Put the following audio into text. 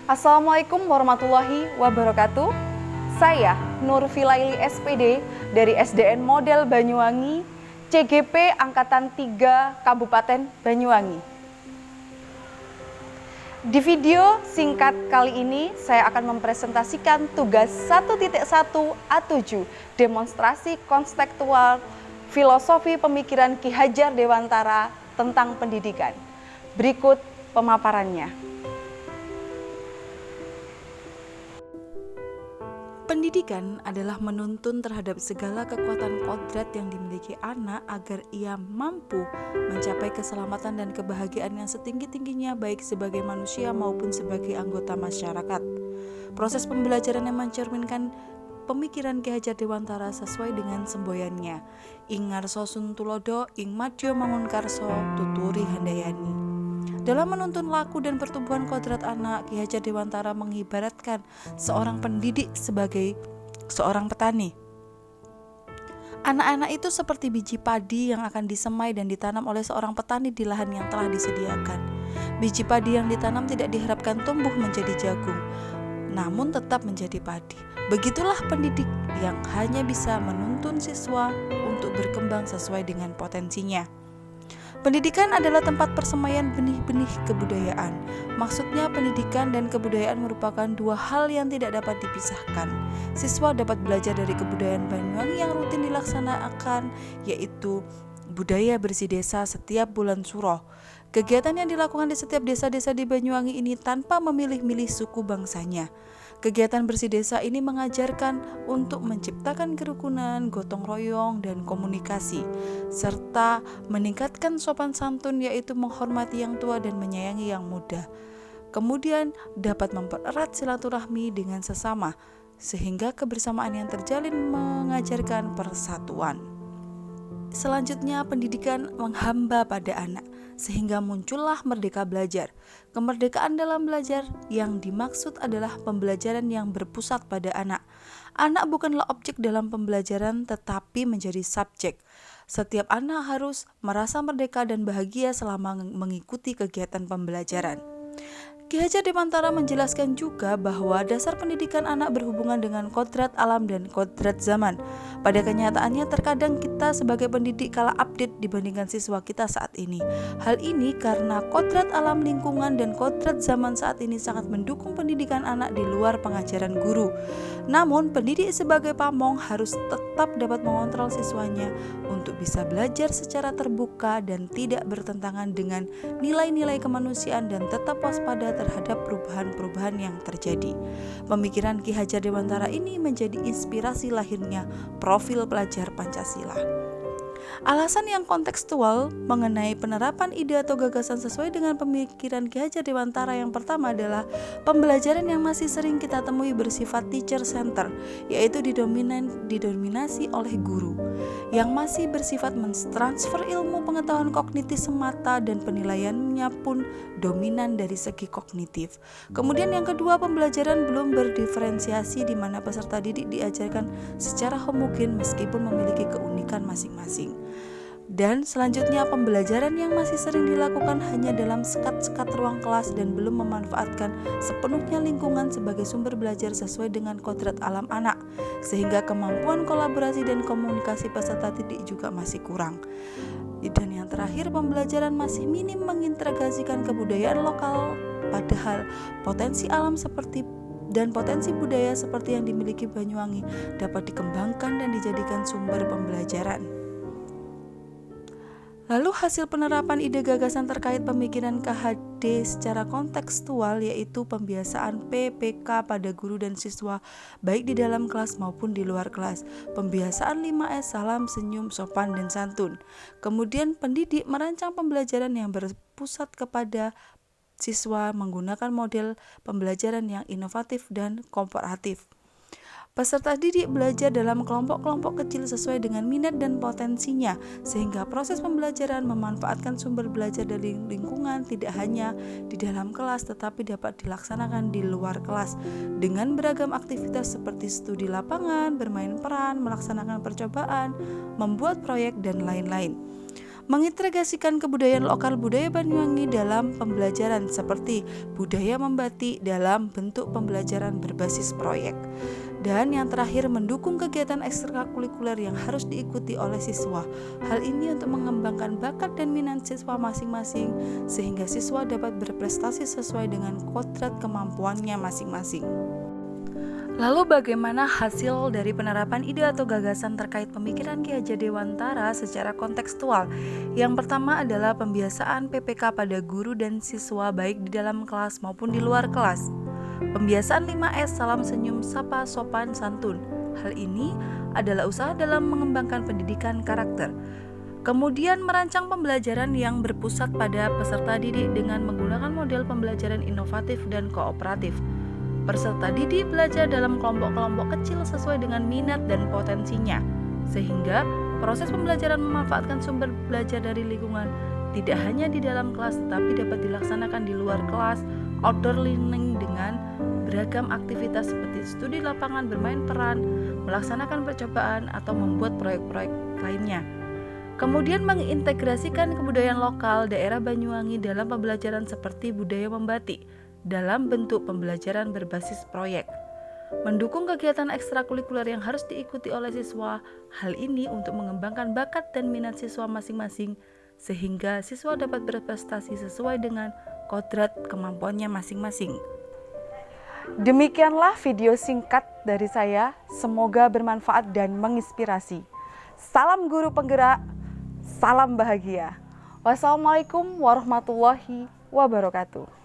Assalamualaikum warahmatullahi wabarakatuh. Saya Nur Filaili SPD dari SDN Model Banyuwangi, CGP Angkatan 3 Kabupaten Banyuwangi. Di video singkat kali ini saya akan mempresentasikan tugas 1.1 A7 demonstrasi konseptual filosofi pemikiran Ki Hajar Dewantara tentang pendidikan. Berikut pemaparannya. Pendidikan adalah menuntun terhadap segala kekuatan kodrat yang dimiliki anak agar ia mampu mencapai keselamatan dan kebahagiaan yang setinggi-tingginya baik sebagai manusia maupun sebagai anggota masyarakat. Proses pembelajaran yang mencerminkan pemikiran Ki Hajar Dewantara sesuai dengan semboyannya. Ing ngarsa sun tulodo, ing madya mangunkarso, tuturi handayani. Dalam menuntun laku dan pertumbuhan kodrat anak, Ki Hajar Dewantara mengibaratkan seorang pendidik sebagai seorang petani. Anak-anak itu seperti biji padi yang akan disemai dan ditanam oleh seorang petani di lahan yang telah disediakan. Biji padi yang ditanam tidak diharapkan tumbuh menjadi jagung, namun tetap menjadi padi. Begitulah pendidik yang hanya bisa menuntun siswa untuk berkembang sesuai dengan potensinya. Pendidikan adalah tempat persemaian benih-benih kebudayaan. Maksudnya pendidikan dan kebudayaan merupakan dua hal yang tidak dapat dipisahkan. Siswa dapat belajar dari kebudayaan Banyuwangi yang rutin dilaksanakan, yaitu budaya bersih desa setiap bulan Suro. Kegiatan yang dilakukan di setiap desa-desa di Banyuwangi ini tanpa memilih-milih suku bangsanya. Kegiatan bersih desa ini mengajarkan untuk menciptakan kerukunan, gotong royong, dan komunikasi, serta meningkatkan sopan santun yaitu menghormati yang tua dan menyayangi yang muda. Kemudian dapat mempererat silaturahmi dengan sesama, sehingga kebersamaan yang terjalin mengajarkan persatuan. Selanjutnya, pendidikan menghamba pada anak, sehingga muncullah merdeka belajar. Kemerdekaan dalam belajar yang dimaksud adalah pembelajaran yang berpusat pada anak. Anak bukanlah objek dalam pembelajaran tetapi menjadi subjek. Setiap anak harus merasa merdeka dan bahagia selama mengikuti kegiatan pembelajaran. Ki Hajar Dewantara menjelaskan juga bahwa dasar pendidikan anak berhubungan dengan kodrat alam dan kodrat zaman. Pada kenyataannya terkadang kita sebagai pendidik kalah update dibandingkan siswa kita saat ini. Hal ini karena kodrat alam lingkungan dan kodrat zaman saat ini sangat mendukung pendidikan anak di luar pengajaran guru. Namun pendidik sebagai pamong harus tetap dapat mengontrol siswanya untuk bisa belajar secara terbuka dan tidak bertentangan dengan nilai-nilai kemanusiaan dan tetap waspada terhadap perubahan-perubahan yang terjadi. Pemikiran Ki Hajar Dewantara ini menjadi inspirasi lahirnya profil pelajar Pancasila. Alasan yang kontekstual mengenai penerapan ide atau gagasan sesuai dengan pemikiran Ki Hajar Dewantara yang pertama adalah pembelajaran yang masih sering kita temui bersifat teacher center, yaitu didominasi oleh guru, yang masih bersifat mentransfer ilmu pengetahuan kognitif semata dan penilaiannya pun dominan dari segi kognitif. Kemudian yang kedua, pembelajaran belum berdiferensiasi di mana peserta didik diajarkan secara homogen meskipun memiliki keunikan masing-masing. Dan selanjutnya, pembelajaran yang masih sering dilakukan hanya dalam sekat-sekat ruang kelas dan belum memanfaatkan sepenuhnya lingkungan sebagai sumber belajar sesuai dengan kodrat alam anak, sehingga kemampuan kolaborasi dan komunikasi peserta didik juga masih kurang. Dan yang terakhir, pembelajaran masih minim mengintegrasikan kebudayaan lokal, padahal potensi alam dan potensi budaya seperti yang dimiliki Banyuwangi dapat dikembangkan dan dijadikan sumber pembelajaran. Lalu hasil penerapan ide gagasan terkait pemikiran KHD secara kontekstual yaitu pembiasaan PPK pada guru dan siswa baik di dalam kelas maupun di luar kelas. Pembiasaan 5S, salam, senyum, sopan, dan santun. Kemudian pendidik merancang pembelajaran yang berpusat kepada siswa menggunakan model pembelajaran yang inovatif dan komparatif. Peserta didik belajar dalam kelompok-kelompok kecil sesuai dengan minat dan potensinya, sehingga proses pembelajaran memanfaatkan sumber belajar dari lingkungan tidak hanya di dalam kelas tetapi dapat dilaksanakan di luar kelas dengan beragam aktivitas seperti studi lapangan, bermain peran, melaksanakan percobaan, membuat proyek, dan lain-lain. mengintegrasikan kebudayaan lokal budaya Banyuwangi dalam pembelajaran seperti budaya membatik dalam bentuk pembelajaran berbasis proyek. Dan yang terakhir, mendukung kegiatan ekstrakurikuler yang harus diikuti oleh siswa. Hal ini untuk mengembangkan bakat dan minat siswa masing-masing sehingga siswa dapat berprestasi sesuai dengan kodrat kemampuannya masing-masing. Lalu bagaimana hasil dari penerapan ide atau gagasan terkait pemikiran Ki Hajar Dewantara secara kontekstual? Yang pertama adalah pembiasaan PPK pada guru dan siswa baik di dalam kelas maupun di luar kelas. Pembiasaan 5S, salam senyum, sapa, sopan, santun. Hal ini adalah usaha dalam mengembangkan pendidikan karakter. Kemudian merancang pembelajaran yang berpusat pada peserta didik dengan menggunakan model pembelajaran inovatif dan kooperatif. Peserta didik belajar dalam kelompok-kelompok kecil sesuai dengan minat dan potensinya, sehingga proses pembelajaran memanfaatkan sumber belajar dari lingkungan tidak hanya di dalam kelas tetapi dapat dilaksanakan di luar kelas, outdoor learning dengan beragam aktivitas seperti studi lapangan, bermain peran, melaksanakan percobaan, atau membuat proyek-proyek lainnya. Kemudian mengintegrasikan kebudayaan lokal daerah Banyuwangi dalam pembelajaran seperti budaya membatik dalam bentuk pembelajaran berbasis proyek. Mendukung kegiatan ekstrakurikuler yang harus diikuti oleh siswa. Hal ini untuk mengembangkan bakat dan minat siswa masing-masing sehingga siswa dapat berprestasi sesuai dengan kodrat kemampuannya masing-masing. Demikianlah video singkat dari saya. Semoga bermanfaat dan menginspirasi. Salam guru penggerak, salam bahagia. Wassalamualaikum warahmatullahi wabarakatuh.